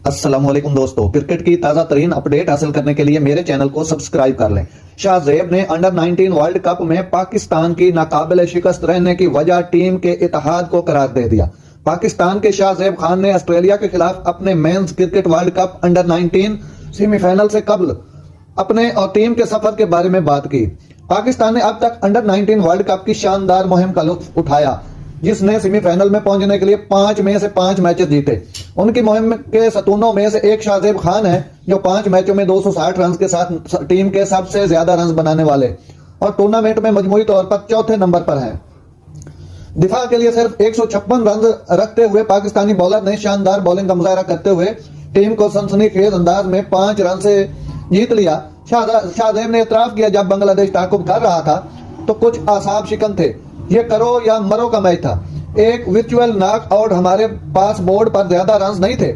अस्सलामुअलैकुम दोस्तों, क्रिकेट की ताजा तरीन अपडेट हासिल करने के लिए मेरे चैनल को सब्सक्राइब कर लें। शाहजेब ने अंडर 19 वर्ल्ड कप में पाकिस्तान की नाकाबिले शिकस्त रहने की वजह टीम के इत्तेहाद को करार दे दिया। पाकिस्तान के शाहजेब खान ने ऑस्ट्रेलिया के खिलाफ अपने men's cricket world cup under 19 semifinal से कबल अपने और टीम के सफर के बारे में बात की। पाकिस्तान ने अब तक अंडर 19 वर्ल्ड कप की शानदार मुहिम का लुत्फ उठाया, जिसने सेमीफाइनल में पहुंचने के लिए 5 में से 5 मैचेस जीते। उनकी मुहिम के सतूनों में से एक शाहजेब खान है, जो 5 मैचों में 260 रन के साथ टीम के सबसे ज्यादा रन बनाने वाले और टूर्नामेंट में मजमूई तौर पर चौथे नंबर पर हैं। दिफा के लिए सिर्फ 156 रन रखते हुए पाकिस्तानी बॉलर ने शानदार बॉलिंग का मुजाहरा करते हुए टीम को सनसनीखेज अंदाज में 5 रन से जीत लिया। शाहजेब ने इतराफ किया, जब बांग्लादेश ताकुब कर रहा था तो कुछ आसाब शिकन थे। ये करो या मरो का मैच था। एक वर्चुअल नॉक आउट, हमारे पास बोर्ड पर ज्यादा रन नहीं थे,